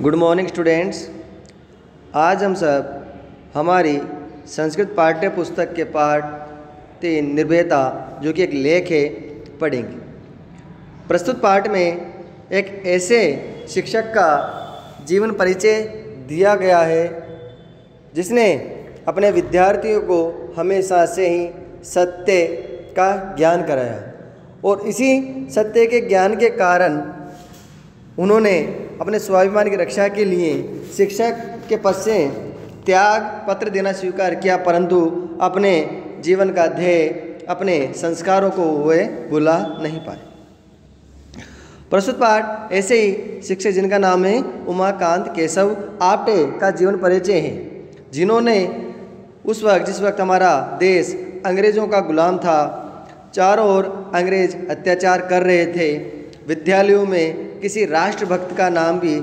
Good morning students. आज हम सब हमारी संस्कृत पाठ्य पुस्तक के पाठ 3 निर्भयता जो कि एक लेख है पढ़ेंगे। प्रस्तुत पाठ में एक ऐसे शिक्षक का जीवन परिचय दिया गया है जिसने अपने विद्यार्थियों को हमेशा से ही सत्य का ज्ञान कराया और इसी सत्य के ज्ञान के कारण उन्होंने अपने स्वाभिमान की रक्षा के लिए शिक्षक के पद से त्याग पत्र देना स्वीकार किया, परंतु अपने जीवन का ध्येय अपने संस्कारों को वे भुला नहीं पाए। प्रस्तुत पाठ ऐसे ही शिक्षक जिनका नाम है उमाकांत केशव आप्टे का जीवन परिचय है, जिन्होंने उस वक्त जिस वक्त हमारा देश अंग्रेज़ों का गुलाम था, चारों ओर अंग्रेज अत्याचार कर रहे थे, विद्यालयों में किसी राष्ट्रभक्त का नाम भी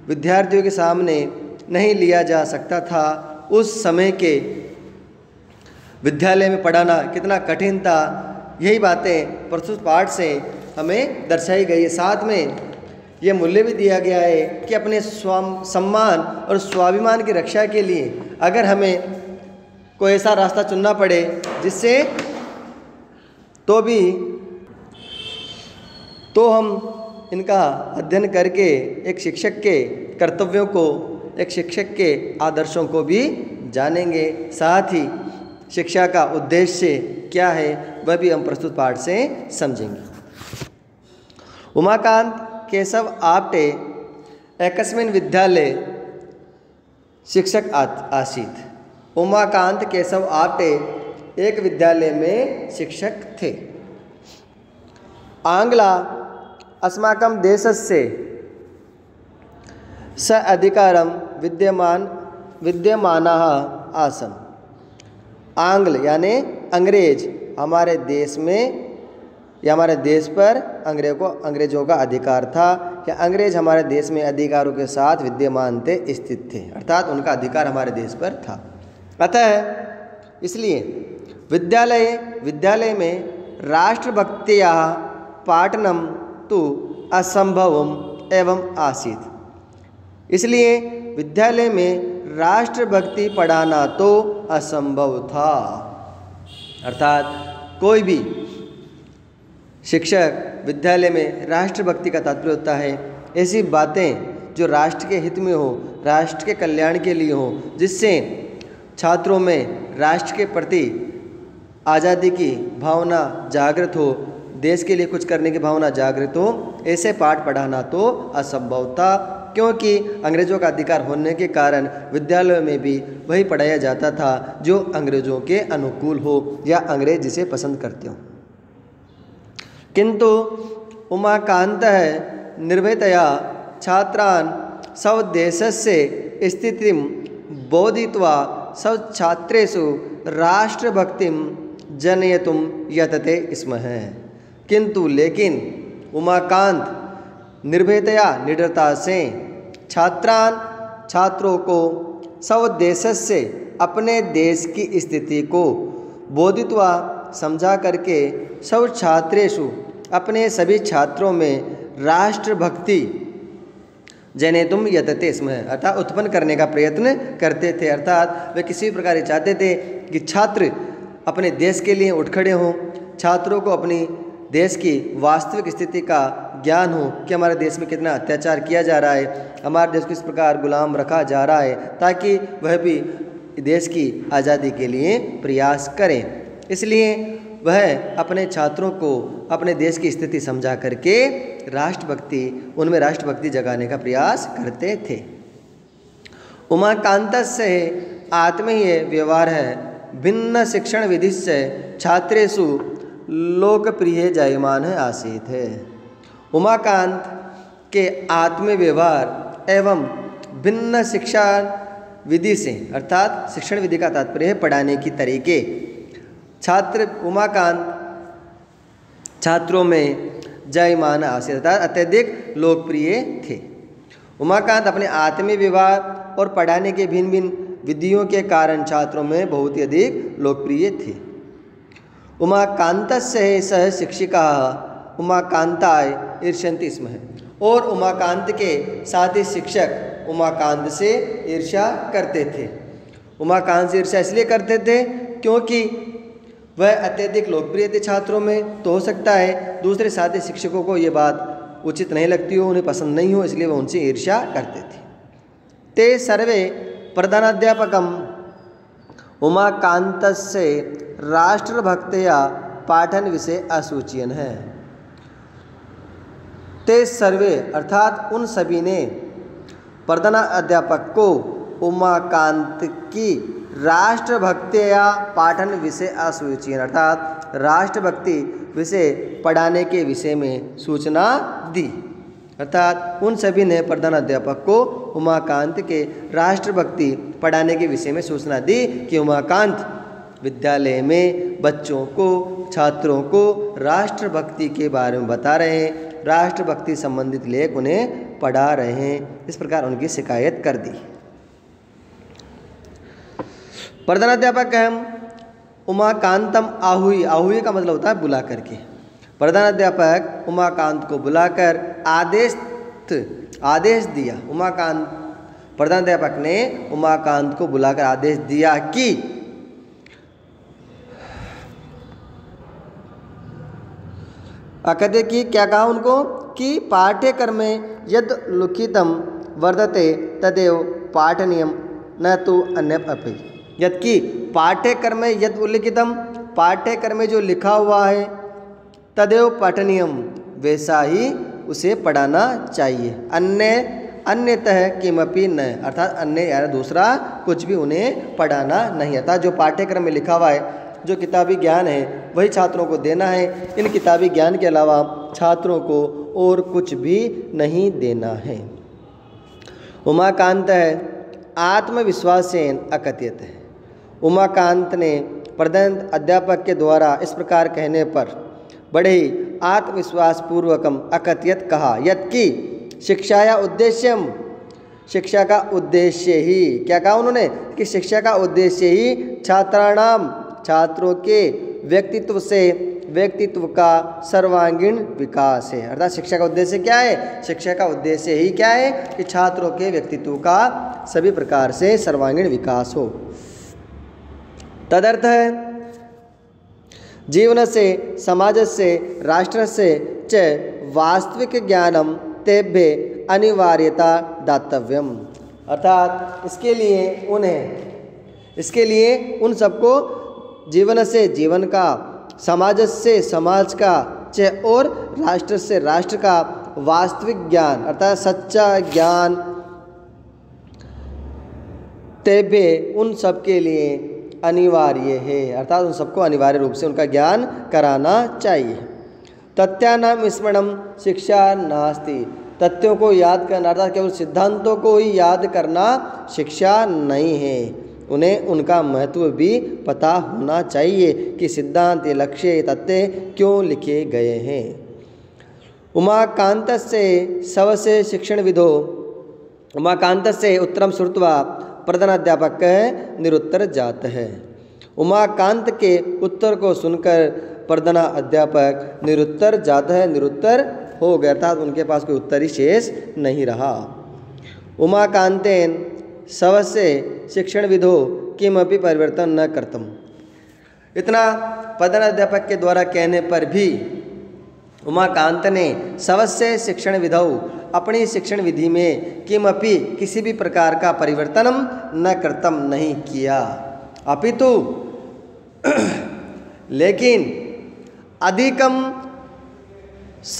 विद्यार्थियों के सामने नहीं लिया जा सकता था। उस समय के विद्यालय में पढ़ाना कितना कठिन था, यही बातें प्रस्तुत पाठ से हमें दर्शाई गई है। साथ में यह मूल्य भी दिया गया है कि अपने सम्मान और स्वाभिमान की रक्षा के लिए अगर हमें कोई ऐसा रास्ता चुनना पड़े जिससे तो हम इनका अध्ययन करके एक शिक्षक के कर्तव्यों को, एक शिक्षक के आदर्शों को भी जानेंगे। साथ ही शिक्षा का उद्देश्य क्या है वह भी हम प्रस्तुत पाठ से समझेंगे। उमाकांत केशव आप्टे एकस्मिन् विद्यालये शिक्षक आसीत्। उमाकांत केशव आप्टे एक विद्यालय में शिक्षक थे। आंग्ला अस्माकं देशस्य स अधिकारं विद्यमानाः आसन्। आंग्ल यानी अंग्रेज हमारे देश में या हमारे देश पर अंग्रेजों का अधिकार था, या अंग्रेज हमारे देश में अधिकारों के साथ विद्यमान थे, स्थित थे, अर्थात उनका अधिकार हमारे देश पर था। अतः इसलिए विद्यालय में राष्ट्रभक्त्याः पाठनम तो असंभवम एवं आसीत्। इसलिए विद्यालय में राष्ट्रभक्ति पढ़ाना तो असंभव था, अर्थात कोई भी शिक्षक विद्यालय में राष्ट्रभक्ति का तात्पर्य होता है ऐसी बातें जो राष्ट्र के हित में हो, राष्ट्र के कल्याण के लिए हो, जिससे छात्रों में राष्ट्र के प्रति आज़ादी की भावना जागृत हो, देश के लिए कुछ करने की भावना जागृत हो, ऐसे पाठ पढ़ाना तो असंभव था, क्योंकि अंग्रेज़ों का अधिकार होने के कारण विद्यालयों में भी वही पढ़ाया जाता था जो अंग्रेज़ों के अनुकूल हो या अंग्रेज जिसे पसंद करते हो। किंतु उमाकान्तः निर्भयतया छात्रान् स्वदेशस्य स्थितिं बोधयित्वा स्वछात्रेषु राष्ट्रभक्तिं जनयितुं यतते स्म। किंतु लेकिन उमाकांत निर्भयतया निडरता से छात्रों को स्वदेशस्य अपने देश की स्थिति को बोधित्वा समझा करके सब छात्रेषु अपने सभी छात्रों में राष्ट्रभक्ति जनेतुम यतते स्म, अर्थात उत्पन्न करने का प्रयत्न करते थे। अर्थात वे किसी भी प्रकार चाहते थे कि छात्र अपने देश के लिए उठ खड़े हों, छात्रों को अपनी देश की वास्तविक स्थिति का ज्ञान हो कि हमारे देश में कितना अत्याचार किया जा रहा है, हमारे देश को किस प्रकार गुलाम रखा जा रहा है, ताकि वह भी देश की आज़ादी के लिए प्रयास करें। इसलिए वह अपने छात्रों को अपने देश की स्थिति समझा करके उनमें राष्ट्रभक्ति जगाने का प्रयास करते थे। उमाकान्तस्य आत्मीय व्यवहार है भिन्न शिक्षण विधि से छात्रेषु लोकप्रिय जायमान आसीत् है। उमाकांत के आत्म व्यवहार एवं भिन्न शिक्षा विधि से, अर्थात शिक्षण विधि का तात्पर्य है पढ़ाने की तरीके, उमाकांत छात्रों में जायमान आसीत् अर्थात अत्यधिक लोकप्रिय थे। उमाकांत अपने आत्मीय व्यवहार और पढ़ाने के भिन्न भिन्न विधियों के कारण छात्रों में बहुत ही अधिक लोकप्रिय थे। उमाकान्तस्य सह शिक्षिकाः उमाकान्ताय ईर्ष्यन्ति स्म। और उमाकांत के साथी शिक्षक उमाकांत से ईर्ष्या करते थे। उमाकांत से ईर्ष्या इसलिए करते थे क्योंकि वह अत्यधिक लोकप्रिय थे छात्रों में, तो हो सकता है दूसरे साथी शिक्षकों को ये बात उचित नहीं लगती हो, उन्हें पसंद नहीं हो, इसलिए वह उनसे ईर्ष्या करते थे। ते सर्वे प्रधानाध्यापकम उमाकांतस्य राष्ट्रभक्तया पाठन विषय असूचयन है। ते सर्वे अर्थात उन सभी ने प्रधानाध्यापक को उमाकांत की राष्ट्रभक्तया पाठन विषय असूचयन अर्थात राष्ट्रभक्ति विषय पढ़ाने के विषय में सूचना दी। अर्थात उन सभी ने प्रधानाध्यापक को उमाकांत के राष्ट्रभक्ति पढ़ाने के विषय में सूचना दी कि उमाकांत विद्यालय में बच्चों को, छात्रों को राष्ट्रभक्ति के बारे में बता रहे हैं, राष्ट्रभक्ति संबंधित लेख उन्हें पढ़ा रहे हैं। इस प्रकार उनकी शिकायत कर दी। प्रधानाध्यापक हम उमाकांतम आहूय, आहूय का मतलब होता है बुला करके। प्रधानाध्यापक उमाकांत को बुलाकर आदेश दिया। प्रधानाध्यापक ने उमाकांत को बुलाकर आदेश दिया कि कहते कि क्या कहा उनको कि पाठ्यक्रमे यद लिखितम वर्तते तदेव पाठनीयम न तो अन्यपि। यदि पाठ्यक्रम में यद उल्लिखितम, पाठ्यक्रम में जो लिखा हुआ है, तदेव पठनीयम वैसा ही उसे पढ़ाना चाहिए, अन्यतः किमपि न अर्थात अन्य यार दूसरा कुछ भी उन्हें पढ़ाना नहीं। अर्थात जो पाठ्यक्रम में लिखा हुआ है, जो किताबी ज्ञान है, वही छात्रों को देना है। इन किताबी ज्ञान के अलावा छात्रों को और कुछ भी नहीं देना है। उमाकांत आत्मविश्वासेन अकथयत है। उमाकांत ने प्रधान अध्यापक के द्वारा इस प्रकार कहने पर बड़े ही आत्मविश्वास पूर्वकम अकथयत कहा, यदि शिक्षाया उद्देश्यम, शिक्षा का उद्देश्य ही, क्या कहा उन्होंने कि शिक्षा का उद्देश्य ही छात्राणाम, छात्रों के व्यक्तित्व का सर्वांगीण विकास है। अर्थात शिक्षा का उद्देश्य क्या है? शिक्षा का उद्देश्य ही क्या है कि छात्रों के व्यक्तित्व का सभी प्रकार से सर्वांगीण विकास हो। तदर्थ है जीवन से, समाज से, राष्ट्र से च वास्तविक ज्ञानम तेभ्य अनिवार्यता दातव्यम। अर्थात इसके लिए उन सबको जीवन से जीवन का, समाज से समाज का, च और राष्ट्र से राष्ट्र का वास्तविक ज्ञान अर्थात सच्चा ज्ञान तेभ्य उन सब के लिए अनिवार्य है। अर्थात उन सबको अनिवार्य रूप से उनका ज्ञान कराना चाहिए। तथ्यानाम स्मरणम शिक्षा नास्ति, तथ्यों को याद करना अर्थात केवल सिद्धांतों को ही याद करना शिक्षा नहीं है। उन्हें उनका महत्व भी पता होना चाहिए कि सिद्धांत, लक्ष्य, तथ्य क्यों लिखे गए हैं। उमाकांतस्य स्वस्य शिक्षणविदो, उमाकांतस्य उत्तरम श्रुत्वा प्रधानाध्यापक निरुत्तर जात है। उमाकांत के उत्तर को सुनकर प्रधानाध्यापक निरुत्तर जाता है, निरुत्तर हो गया, अर्थात उनके पास कोई उत्तर ही शेष नहीं रहा। उमाकांतेन स्वस्य शिक्षणविदो किमपि परिवर्तन न कर्तम। इतना प्रधानाध्यापक के द्वारा कहने पर भी उमाकांत ने स्वस्य शिक्षण विधौ अपनी शिक्षण विधि में किमपि किसी भी प्रकार का परिवर्तन न कर्तम नहीं किया, अपितु लेकिन अधिकम स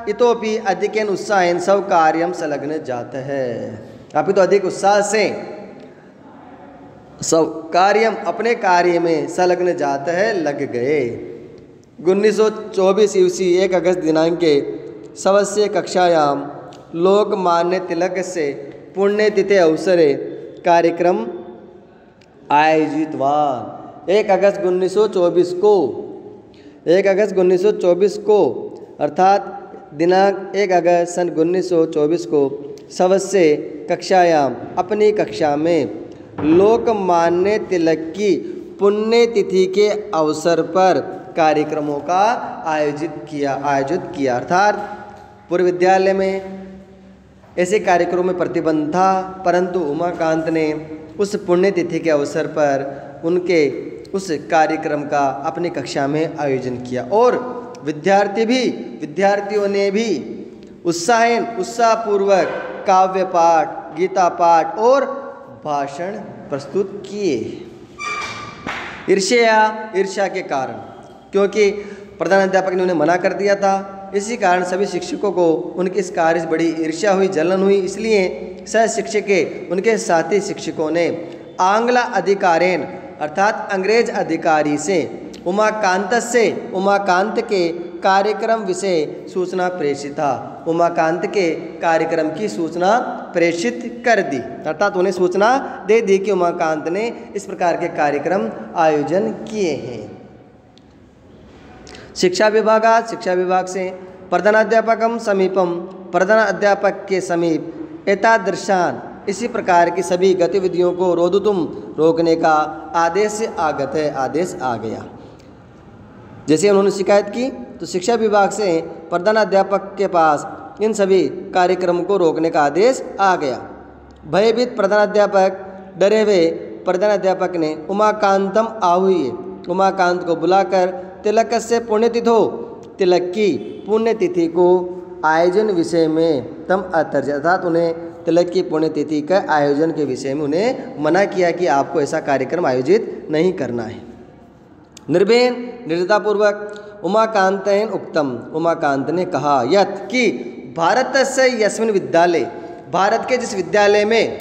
इतोपि अधिकेन उत्साहेन सब कार्यम संलग्न जाता है। अपितु अधिक उत्साह से सब कार्यम अपने कार्य में संलग्न जाता है, लग गए। 1924 ईस्वी 1 अगस्त दिनांक के स्वस्य कक्षायाम लोकमान्य तिलक से पुण्यतिथि अवसरे कार्यक्रम आयोजितवान। 1 अगस्त 1924 को अर्थात दिनांक 1 अगस्त सन 1924 को स्वस्य कक्षायाम अपनी कक्षा में लोकमान्य तिलक की पुण्यतिथि के अवसर पर कार्यक्रमों का आयोजित किया। अर्थात पूर्व विद्यालय में ऐसे कार्यक्रमों में प्रतिबंध था, परंतु उमाकांत ने उस पुण्यतिथि के अवसर पर उनके उस कार्यक्रम का अपनी कक्षा में आयोजन किया और विद्यार्थियों ने भी उत्साहपूर्वक काव्य पाठ, गीता पाठ और भाषण प्रस्तुत किए। ईर्ष्या के कारण, क्योंकि प्रधान अध्यापक ने उन्हें मना कर दिया था, इसी कारण सभी शिक्षकों को उनके इस कार्य से बड़ी ईर्ष्या हुई, जलन हुई। इसलिए सह शिक्षके उनके साथी शिक्षकों ने आंग्ला अधिकारेण अर्थात अंग्रेज अधिकारी से उमाकांत के कार्यक्रम विषय सूचना प्रेषित था। उमाकांत के कार्यक्रम की सूचना प्रेषित कर दी, अर्थात उन्हें सूचना दे दी कि उमाकांत ने इस प्रकार के कार्यक्रम आयोजन किए हैं। शिक्षा विभाग से प्रधानाध्यापकम समीपम, प्रधान अध्यापक के समीप एतादृशान, इसी प्रकार की सभी गतिविधियों को रोधुतुम, रोकने का आदेश आ गया। जैसे उन्होंने शिकायत की तो शिक्षा विभाग से प्रधानाध्यापक के पास इन सभी कार्यक्रमों को रोकने का आदेश आ गया। भयभीत प्रधानाध्यापक, डरे हुए प्रधानाध्यापक ने उमाकांतम आहूय, उमाकांत को बुलाकर तिलकस्य पुण्यतिथो, तिलक की पुण्यतिथि को आयोजन विषय में तम अतर्ज, अर्थात उन्हें तिलक की पुण्यतिथि का आयोजन के विषय में उन्हें मना किया कि आपको ऐसा कार्यक्रम आयोजित नहीं करना है। निर्भयेन, निर्दयतापूर्वक उमाकांतेन उक्तम, उमाकांत ने कहा यत् कि भारतस्य यस्मिन् विद्यालय, भारत के जिस विद्यालय में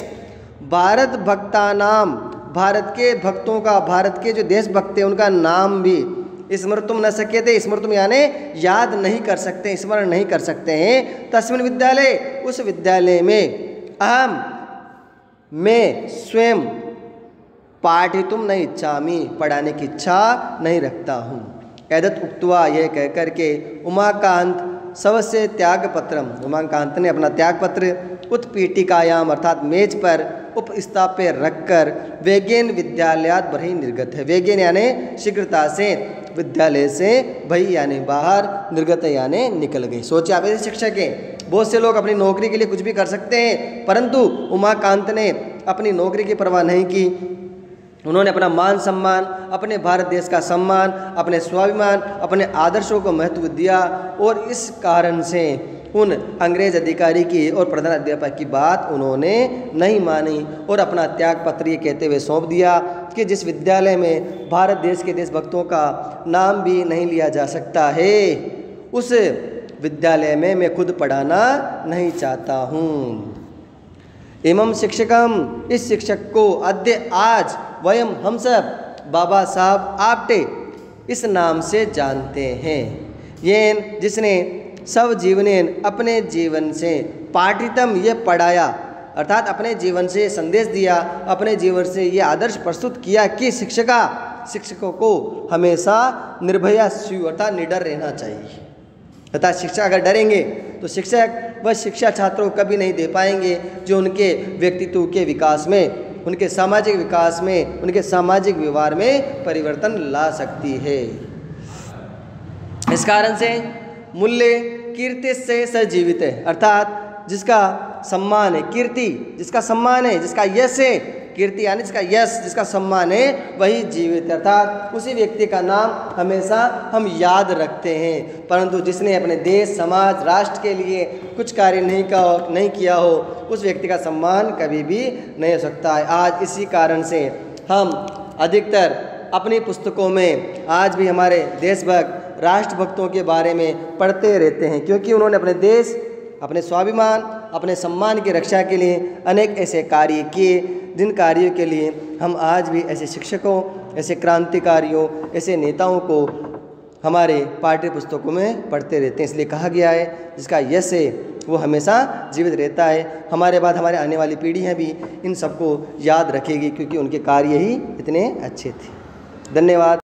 भारत भक्तानाम, भारत के भक्तों का, भारत के जो देशभक्त हैं उनका नाम भी स्मर्तुम न शक्यते, स्मर्तुम यानी याद नहीं कर सकते, स्मरण नहीं कर सकते हैं। तस्मिन् विद्यालय, उस विद्यालय में अहम, मैं स्वयं पाठितुम न इच्छामि, पढ़ाने की इच्छा नहीं रखता हूँ। एतत् उक्त्वा, यह कह करके उमाकांत सबसे त्यागपत्रम, उमाकांत ने अपना त्यागपत्र उत्पीठिकायाम अर्थात मेज पर उपस्थाप्य रखकर वेगेन विद्यालयात बहिः निर्गत है। वेगेन यानी शीघ्रता से, विद्यालय से बहिः यानी बाहर, निर्गत यानी निकल गए। सोचिए आप ऐसे शिक्षक हैं, बहुत से लोग अपनी नौकरी के लिए कुछ भी कर सकते हैं, परंतु उमाकांत ने अपनी नौकरी की परवाह नहीं की। उन्होंने अपना मान सम्मान, अपने भारत देश का सम्मान, अपने स्वाभिमान, अपने आदर्शों को महत्व दिया और इस कारण से उन अंग्रेज अधिकारी की और प्रधान अध्यापक की बात उन्होंने नहीं मानी और अपना त्याग पत्र ये कहते हुए सौंप दिया कि जिस विद्यालय में भारत देश के देशभक्तों का नाम भी नहीं लिया जा सकता है, उस विद्यालय में मैं खुद पढ़ाना नहीं चाहता हूँ। एवं शिक्षकम, इस शिक्षक को अद्य आज वयम हम सब बाबा साहब आप्टे इस नाम से जानते हैं। येन, जिसने सब जीवनेन, अपने जीवन से पाठितम, ये पढ़ाया अर्थात अपने जीवन से संदेश दिया, अपने जीवन से ये आदर्श प्रस्तुत किया कि शिक्षकों को हमेशा निर्भया स्यु अर्थात निडर रहना चाहिए। अर्थात शिक्षक अगर डरेंगे तो शिक्षक वह शिक्षा छात्रों को कभी नहीं दे पाएंगे जो उनके व्यक्तित्व के विकास में, उनके सामाजिक विकास में, उनके सामाजिक व्यवहार में परिवर्तन ला सकती है। इस कारण से मूल्य कीर्ति से सजीवित है, अर्थात जिसका सम्मान है, कीर्ति जिसका सम्मान है, जिसका यश है, कीर्ति यानी जिसका यश, जिसका सम्मान है, वही जीवित, अर्थात उसी व्यक्ति का नाम हमेशा हम याद रखते हैं। परंतु जिसने अपने देश, समाज, राष्ट्र के लिए कुछ कार्य नहीं किया हो, उस व्यक्ति का सम्मान कभी भी नहीं हो सकता है। आज इसी कारण से हम अधिकतर अपनी पुस्तकों में आज भी हमारे देशभक्त, राष्ट्रभक्तों के बारे में पढ़ते रहते हैं, क्योंकि उन्होंने अपने देश, अपने स्वाभिमान, अपने सम्मान की रक्षा के लिए अनेक ऐसे कार्य किए, जिन कार्यों के लिए हम आज भी ऐसे शिक्षकों, ऐसे क्रांतिकारियों, ऐसे नेताओं को हमारे पाठ्य पुस्तकों में पढ़ते रहते हैं। इसलिए कहा गया है जिसका यश है वो हमेशा जीवित रहता है। हमारे बाद हमारे आने वाली पीढ़ियाँ भी इन सबको याद रखेगी, क्योंकि उनके कार्य ही इतने अच्छे थे। धन्यवाद।